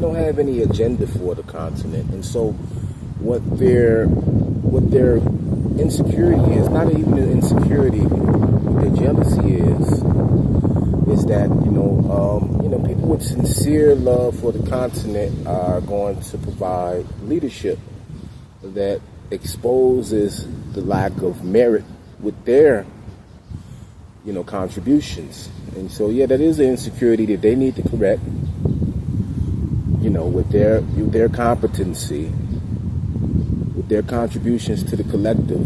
don't have any agenda for the continent. And so what their insecurity is, not even an insecurity, what their jealousy is that, people with sincere love for the continent are going to provide leadership that exposes the lack of merit with their, contributions. And so, that is an insecurity that they need to correct, with their competency, with their contributions to the collective,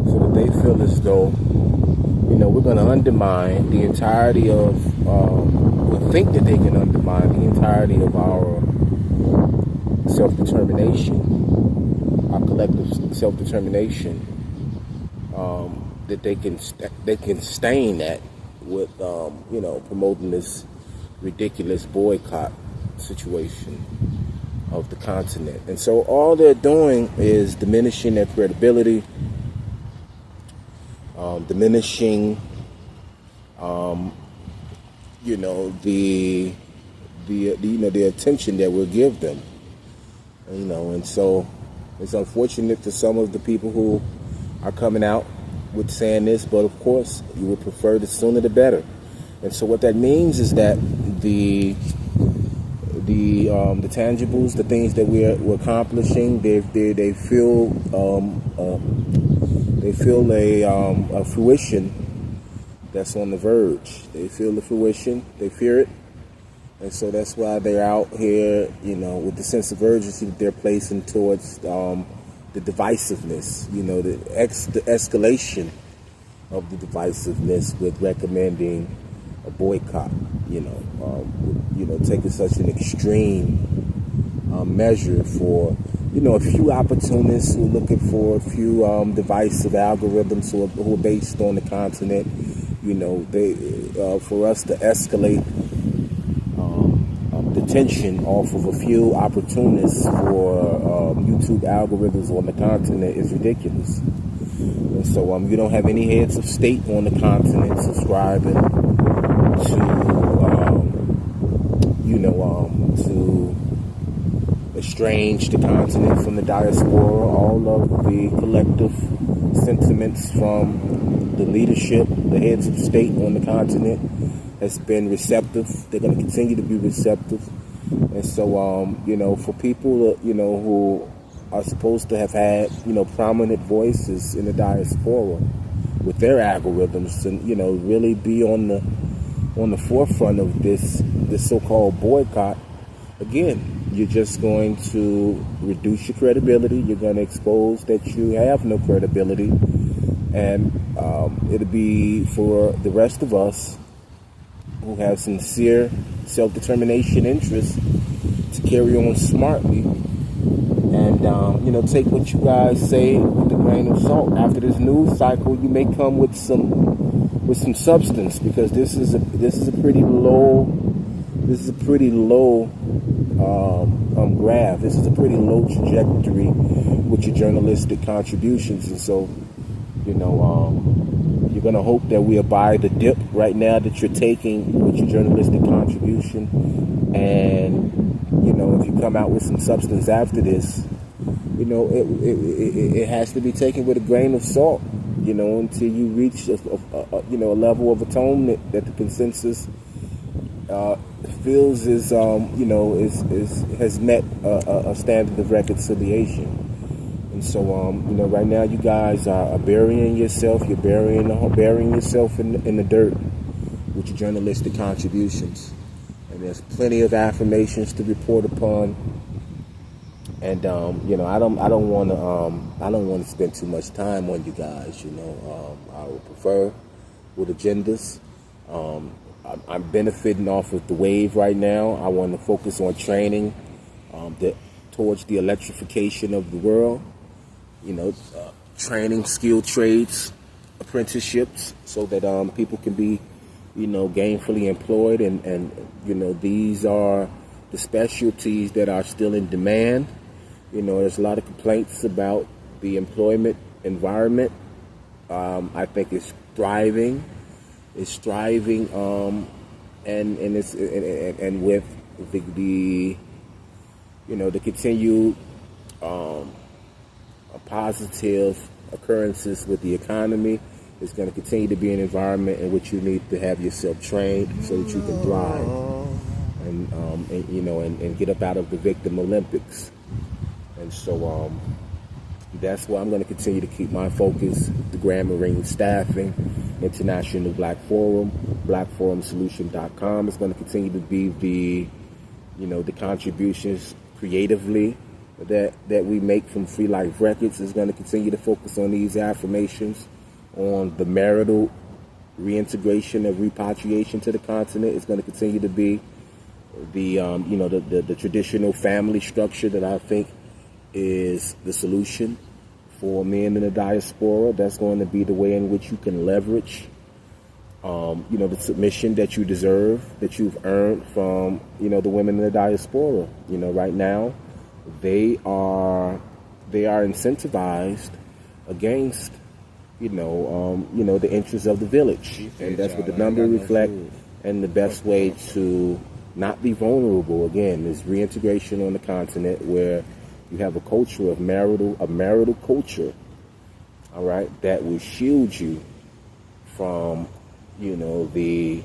so that they feel as though, we're going to undermine the entirety of, or think that they can undermine the entirety of our self-determination, our collective self-determination, that they can stain that with, promoting this ridiculous boycott situation of the continent. And so all they're doing is diminishing their credibility, diminishing, the attention that we'll give them, and so it's unfortunate to some of the people who are coming out with saying this, but of course you would prefer the sooner the better. And so what that means is that the tangibles, the things that we're accomplishing, they feel a fruition that's on the verge. They feel the fruition, they fear it, and so that's why they're out here, with the sense of urgency that they're placing towards the divisiveness, the escalation of the divisiveness with recommending a boycott, taking such an extreme measure for, a few opportunists who are looking for a few divisive algorithms who are based on the continent, for us to escalate the tension off of a few opportunists for YouTube algorithms on the continent is ridiculous. And so you don't have any heads of state on the continent subscribing to estrange the continent from the diaspora. All of the collective sentiments from the leadership, the heads of state on the continent, has been receptive. They're going to continue to be receptive. And so, for people, who are supposed to have had, prominent voices in the diaspora with their algorithms, and, really be on the forefront of this so-called boycott, again, you're just going to reduce your credibility. You're going to expose that you have no credibility. And it'll be for the rest of us who have sincere self-determination interests to carry on smartly and, take what you guys say with a grain of salt. After this news cycle, you may come with some substance, because this is a pretty low graph. This is a pretty low trajectory with your journalistic contributions. And so, you're going to hope that we abide the dip right now that you're taking with your journalistic contribution. And, if you come out with some substance after this, it has to be taken with a grain of salt, until you reach a level of atonement that the consensus feels has met a standard of reconciliation. And so, right now you guys are burying yourself. You're burying yourself in the dirt with your journalistic contributions. And there's plenty of affirmations to report upon. And I don't want to spend too much time on you guys. I would prefer with agendas. I'm benefiting off of the wave right now. I want to focus on training towards the electrification of the world. Training, skilled trades, apprenticeships, so that people can be, gainfully employed. And these are the specialties that are still in demand. There's a lot of complaints about the employment environment. I think it's thriving. It's thriving, and with the the continued positive occurrences with the economy is going to continue to be an environment in which you need to have yourself trained so that you can thrive and get up out of the victim Olympics. And so that's why I'm going to continue to keep my focus. The Grand Marine Staffing, International Black Forum, BlackForumSolution.com is going to continue to be the contributions creatively that we make from Free Life Records is going to continue to focus on these affirmations, on the marital reintegration of repatriation to the continent. Is going to continue to be the traditional family structure that I think is the solution for men in the diaspora. That's going to be the way in which you can leverage the submission that you deserve, that you've earned from the women in the diaspora. Right now they are incentivized against the interests of the village, and that's what the numbers reflect. And the best way to not be vulnerable again is reintegration on the continent, where you have a culture of marital culture, all right, that will shield you from the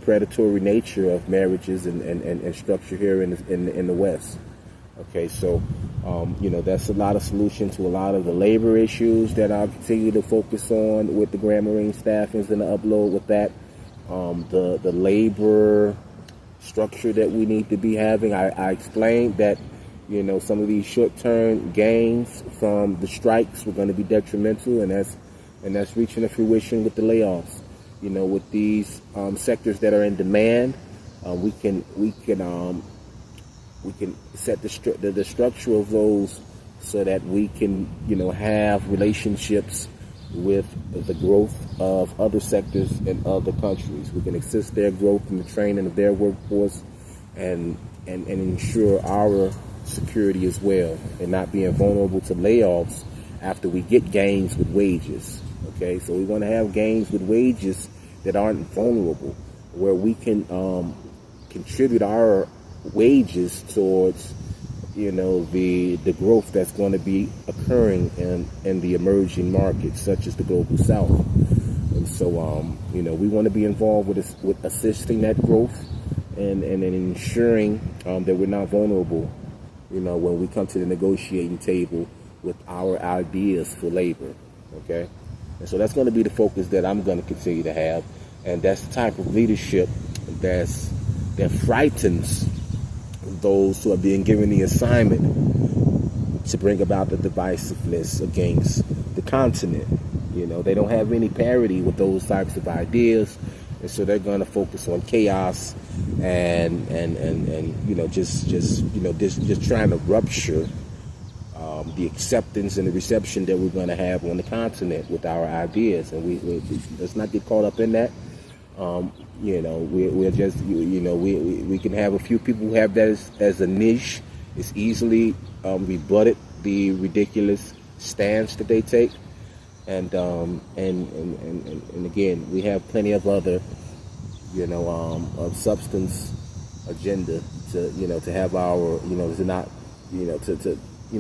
predatory nature of marriages and structure here in the West. Okay, so that's a lot of solution to a lot of the labor issues that I'll continue to focus on with the Grand Marine Staffings and the upload with that. The labor structure that we need to be having. I explained that some of these short-term gains from the strikes were going to be detrimental, and that's reaching a fruition with the layoffs. With these sectors that are in demand, we can set the structure of those so that we can have relationships with the growth of other sectors in other countries. We can assist their growth in the training of their workforce and ensure our security as well, and not being vulnerable to layoffs after we get gains with wages. Okay, so we want to have gains with wages that aren't vulnerable, where we can contribute our wages towards the growth that's going to be occurring in the emerging markets such as the global south. And so we want to be involved with assisting that growth and ensuring that we're not vulnerable when we come to the negotiating table with our ideas for labor. Okay, and so that's going to be the focus that I'm going to continue to have, and that's the type of leadership that frightens those who are being given the assignment to bring about the divisiveness against the continent. They don't have any parity with those types of ideas, and so they're going to focus on chaos and just trying to rupture the acceptance and the reception that we're going to have on the continent with our ideas. And we let's not get caught up in that. We're just we can have a few people who have that as a niche. It's easily rebutted, the ridiculous stance that they take, and again, we have plenty of other of substance agenda to have our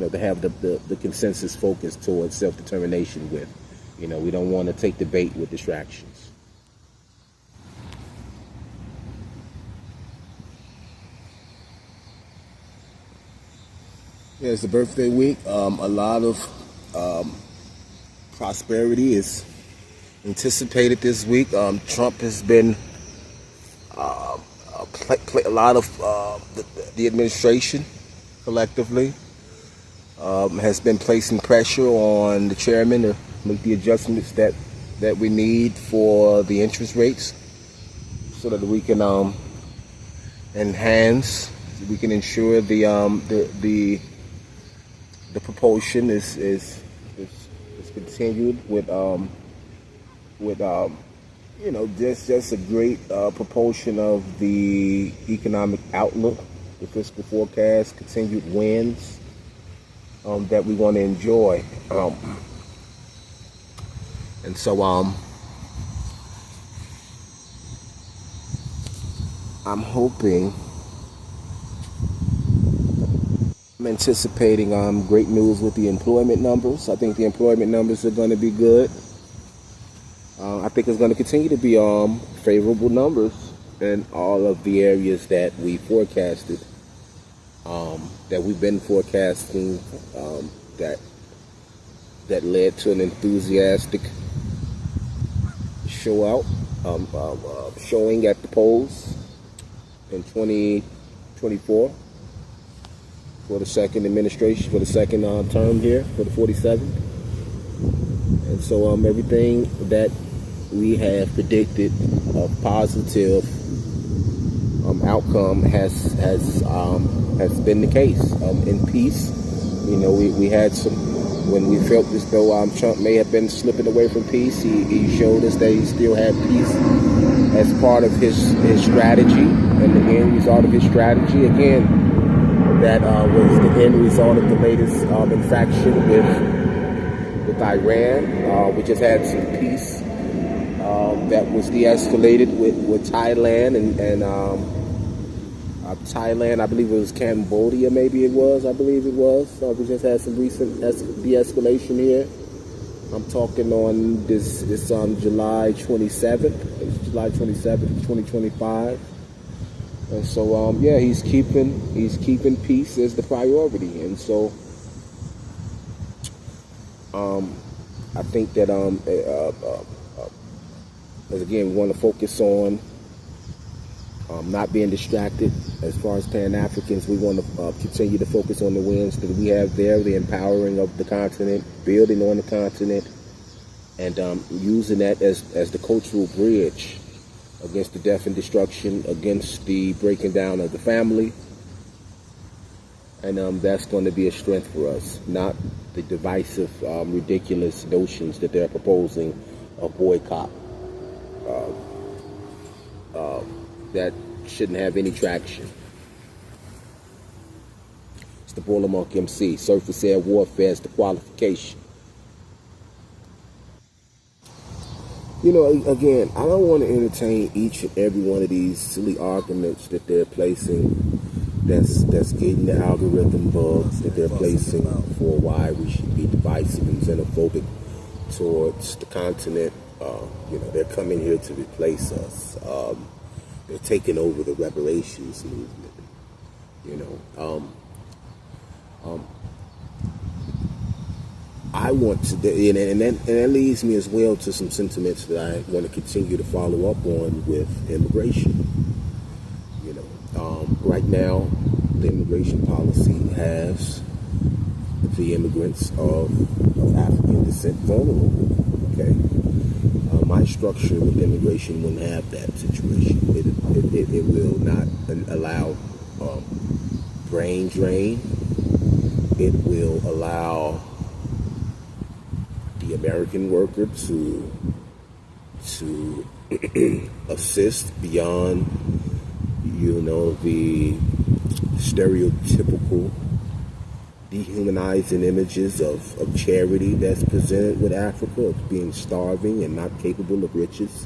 to have the consensus focus towards self-determination with. We don't want to take the bait with distractions. Yeah, it's the birthday week. A lot of prosperity is anticipated this week. Trump has been a lot of the administration collectively has been placing pressure on the chairman to make the adjustments that we need for the interest rates, so that we can we can ensure the propulsion is continued with just a great propulsion of the economic outlook, the fiscal forecast, continued wins that we want to enjoy, and so I'm hoping I'm anticipating great news with the employment numbers. I think the employment numbers are going to be good. I think it's going to continue to be favorable numbers in all of the areas that we forecasted, that we've been forecasting, that led to an enthusiastic showing at the polls in 2024 for the second administration, for the second term here, for the 47th. And so everything that we have predicted a positive outcome has been the case. In peace, we had some, when we felt as though Trump may have been slipping away from peace, he showed us that he still had peace as part of his strategy, and the end result of his strategy. Again, that was the end result of the latest infraction with Iran. We just had some peace that was de-escalated with Thailand and Thailand. I believe it was Cambodia. Maybe it was. I believe it was. We just had some recent de-escalation here. I'm talking on this July 27th. It's July 27th, 2025. And so yeah, he's keeping peace as the priority. And so I think that as again, we want to focus on not being distracted. As far as Pan-Africans, we want to continue to focus on the wins that we have there, the empowering of the continent, building on the continent, and using that as the cultural bridge against the death and destruction, against the breaking down of the family. And that's going to be a strength for us, not the divisive, ridiculous notions that they're proposing of boycott. That shouldn't have any traction. It's the Bullermonk MC. Surface air warfare is the qualification. Again, I don't want to entertain each and every one of these silly arguments that they're placing that's getting the algorithm bugs that they're placing for why we should be divisive and xenophobic towards the continent. They're coming here to replace us. They're taking over the reparations movement. I want to, and that leads me as well to some sentiments that I want to continue to follow up on with immigration. Right now, the immigration policy has the immigrants of African descent vulnerable. Okay, my structure with immigration wouldn't have that situation. It will not allow brain drain. It will allow the American worker to assist beyond, the stereotypical dehumanizing images of charity that's presented with Africa, of being starving and not capable of riches,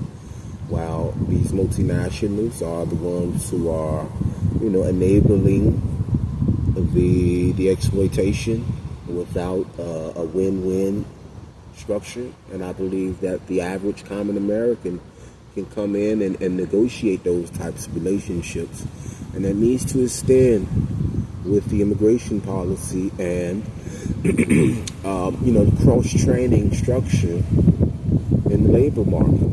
while these multinationals are the ones who are, enabling the exploitation without a win-win structure. And I believe that the average common American can come in and negotiate those types of relationships, and that needs to extend with the immigration policy and the cross-training structure in the labor market.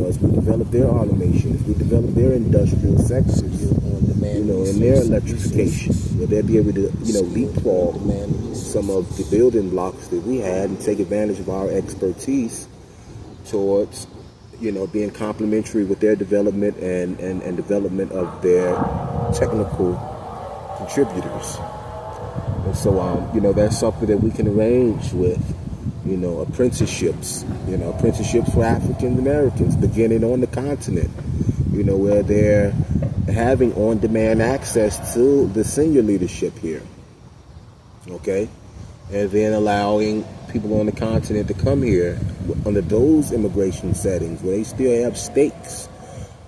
As we develop their automation, as we develop their industrial sectors, and their electrification, where they'll be able to leapfrog some of the building blocks that we had and take advantage of our expertise towards being complementary with their development and development of their technical contributors. And so that's something that we can arrange with apprenticeships for African Americans beginning on the continent, where they're having on-demand access to the senior leadership here, okay, and then allowing people on the continent to come here under those immigration settings where they still have stakes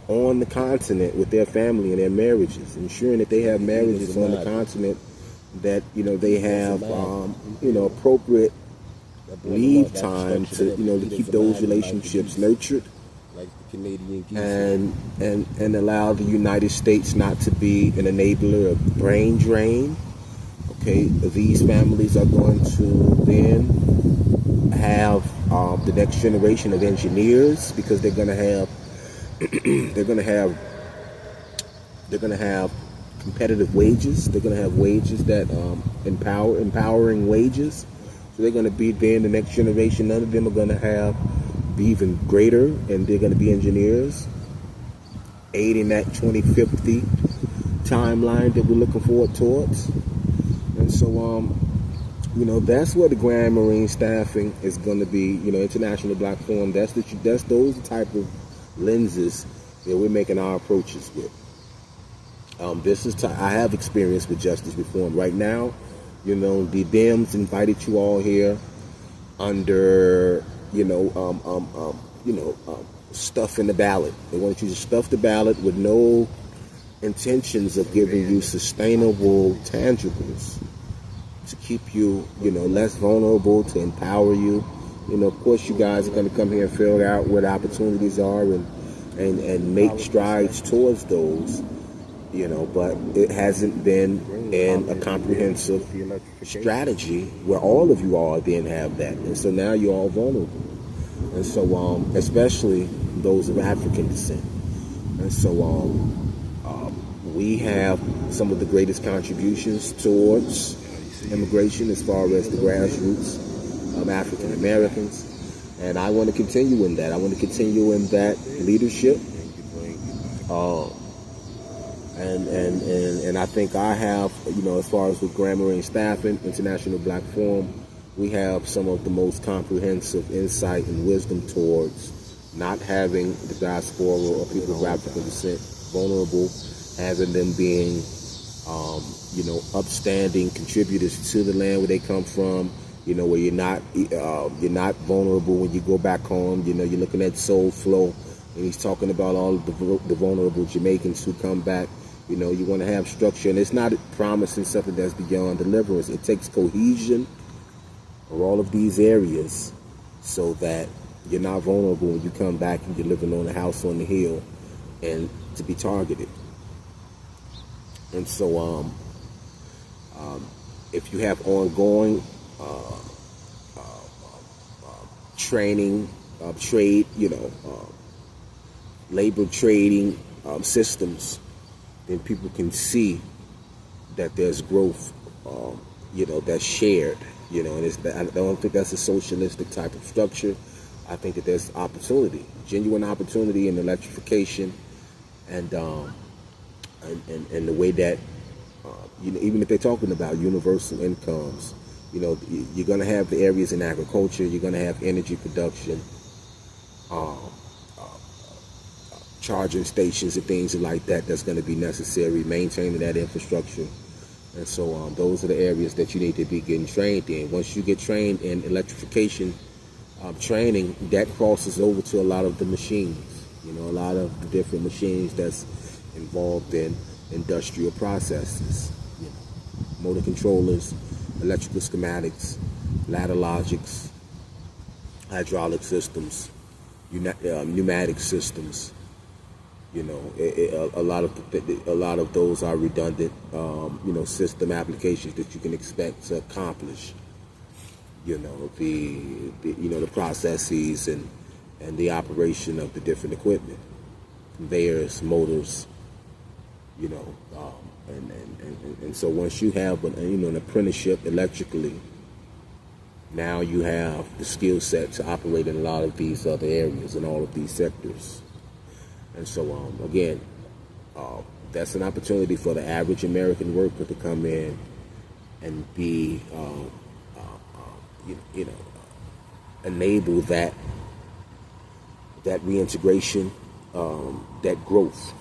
on the continent with their family and their marriages, ensuring that they have marriages on the continent that they have appropriate leave time to to keep those relationships nurtured, like the Canadian geese, and allow the United States not to be an enabler of brain drain. Okay, these families are going to then have the next generation of engineers, because they're going to have they're going to have competitive wages. They're going to have wages that empowering wages. So they're going to be then the next generation. None of them are going to be even greater, and they're going to be engineers, aiding that 2050 timeline that we're looking forward towards. And so, that's where the Grand Marine staffing is going to be. International Black Forum. That's those type of lenses that we're making our approaches with. I have experience with justice reform right now. The Dems invited you all here under stuffing the ballot. They want you to stuff the ballot with no intentions of giving you sustainable tangibles to keep you less vulnerable, to empower you. Of course, you guys are going to come here and figure out what opportunities are and make strides towards those. But it hasn't been in a comprehensive strategy where all of you all then have that. And so now you're all vulnerable. And so, especially those of African descent. And so, we have some of the greatest contributions towards immigration as far as the grassroots of African Americans. And I want to continue in that. I want to continue in that leadership. And I think I have, as far as with Grand Marine staffing, International Black Forum, we have some of the most comprehensive insight and wisdom towards not having the diaspora or people of African descent vulnerable, having them being, upstanding contributors to the land where they come from, where you're not vulnerable when you go back home. You're looking at Soul Flow, and he's talking about all of the vulnerable Jamaicans who come back. You want to have structure, and it's not promising something that's beyond deliverance. It takes cohesion of all of these areas so that you're not vulnerable when you come back and you're living on a house on the hill and to be targeted. And so if you have ongoing training, trade, labor trading systems, then people can see that there's growth, that's shared, and I don't think that's a socialistic type of structure. I think that there's opportunity, genuine opportunity in electrification, and the way that, even if they're talking about universal incomes, you're going to have the areas in agriculture, you're going to have energy production, charging stations and things like that that's going to be necessary, maintaining that infrastructure. And so those are the areas that you need to be getting trained in. Once you get trained in electrification training, that crosses over to a lot of the machines, a lot of the different machines that's involved in industrial processes, motor controllers, electrical schematics, ladder logics, hydraulic systems, pneumatic systems. A lot of those are redundant, system applications that you can expect to accomplish. The processes and the operation of the different equipment, conveyors, motors. And so once you have an apprenticeship electrically, now you have the skill set to operate in a lot of these other areas in all of these sectors. And so, again, that's an opportunity for the average American worker to come in and be, enable that reintegration, that growth.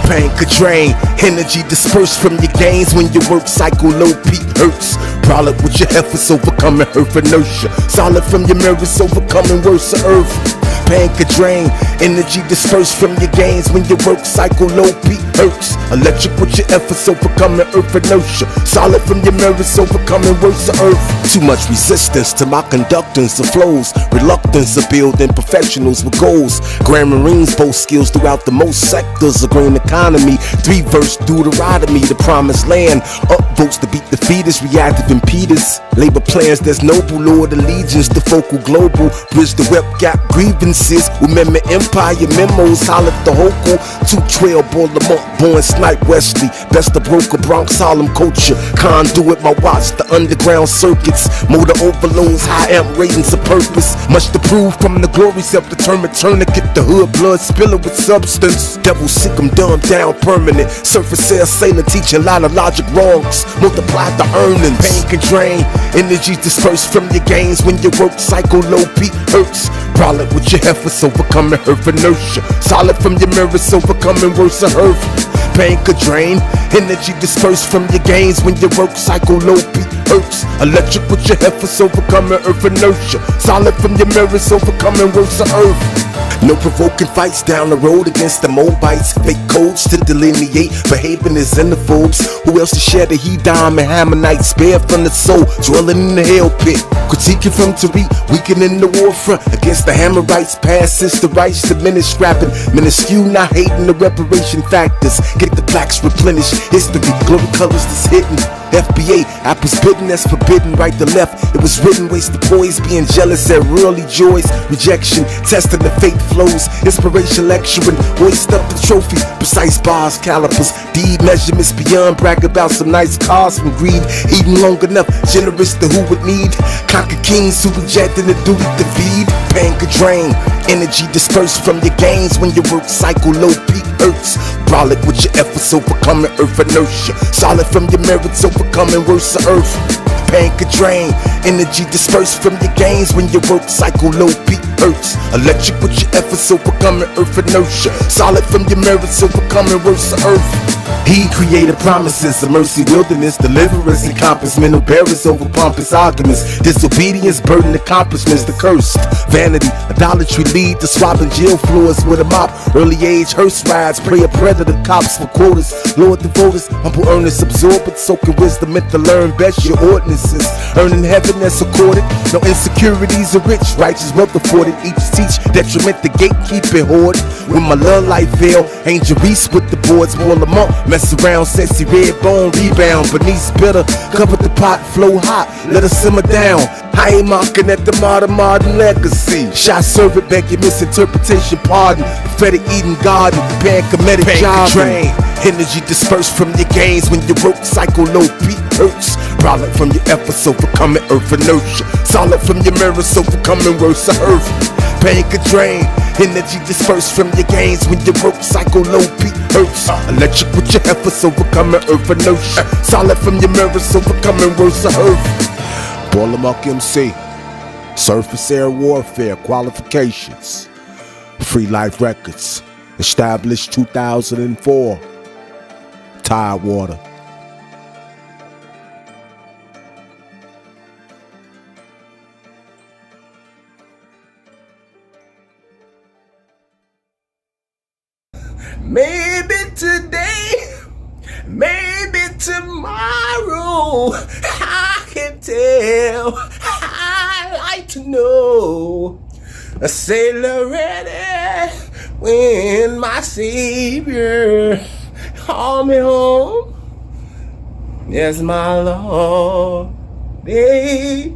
Pain could drain, energy dispersed from your gains when your work cycle low peak hurts. Product with your efforts overcoming earth inertia. Solid from your mirrors overcoming worse of earth. Pain could drain, energy dispersed from your gains when your work cycle low beat hurts. Electric with your efforts overcoming earth inertia. Solid from your merits overcoming works of earth. Too much resistance to my conductance of flows. Reluctance of building professionals with goals. Grand Marines boast skills throughout the most sectors of green economy. 3-verse Deuteronomy, the promised land. Upvotes to beat the fetus, reactive impedance. Labor plans that's noble, Lord allegiance. The focal global, bridge the web gap grievances. Remember empire memos, holler the hocal. 212, Baltimore, born snipe Wesley. Best of broker, Bronx Harlem culture. Conduit my watch, the underground circuits. Motor overloads, high amp ratings of purpose. Much to prove from the glory, self-determined tourniquet. The hood blood spilling with substance. Devil sick, I'm dumbed down permanent. Surface air sailor teaching lot of logic wrongs. Multiply the earnings. Pain can drain, energy dispersed from your gains when your work cycle low peak hurts. Brolic with your efforts overcoming earth inertia. Solid from your mirrors overcoming worse of earth. Pain could drain, energy dispersed from your gains when your work cycle low beat hurts. Electric with your efforts overcoming earth inertia. Solid from your mirrors overcoming worse of earth. No provoking fights down the road against the Mobites. Fake codes to delineate behaving as xenophobes. Who else to share the Hedom and Hammonites? Spare from the soul, dwelling in the hell pit. Critiquing from Tariq, weakening the war front against the Hammerites. Past since the rights diminished, scrapping minuscule, not hating the reparation factors. Get the plaques replenished, history, glory colors that's hidden. FBA, apples bitten, that's forbidden, right to left. It was written, wasted poise, being jealous at worldly joys. Rejection, testing the fate flows. Inspiration lecturing, hoist up the trophy. Precise bars, calipers, deed measurements beyond. Brag about some nice cars from greed. Eating long enough, generous to who would need. Conquer kings who rejected the duty to feed. Pain could drain, energy dispersed from your gains when your work cycle low peak hurts. Brolic with your efforts overcoming earth inertia. Solid from your merits overcoming worse of earth. Pain could drain, energy dispersed from your gains when your work cycle low peak hurts. Electric with your efforts overcoming earth inertia. Solid from your merits overcoming worse of earth. He created promises, a mercy wilderness, deliverance, encompass mental barriers over pompous arguments. Disobedience, burden accomplishments, the cursed. Vanity, idolatry lead to swapping jail floors with a mop. Early age hearse rides, prey a predator, cops for quotas. Lord the voters, humble earnest, absorb it, soaking wisdom meant to learn best your ordinances. Earning heaven that's accorded, no insecurities are rich, righteous wealth afforded. Each teach, detriment the gatekeep it hoard. When my love life fail, Angel Reese with the boards, wall them up. Mess around, sexy red bone, rebound. Beneath bitter, cover the pot, flow hot, let us simmer down. I ain't mocking at the modern legacy. Shot servant, beg your misinterpretation, pardon. Prophetic Eden garden, pan-comedic job. Drain, energy dispersed from your gains when your work cycle low beat hurts. Brolic from your efforts overcoming earth inertia. Solid from your mirrors overcoming worse of earth. Pain could drain, energy dispersed from your gains when your work cycle low peak hurts. Electric with your efforts overcoming earth inertia. Solid from your mirrors overcoming worse of earth. Baltimore MC, Surface Air Warfare qualifications. Free Life Records, established 2004. Tidewater. Maybe today, maybe tomorrow, I can tell. I like to know. A sailor ready when my Savior call me home. Yes, my Lord. Hey,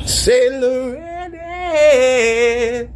sailor ready.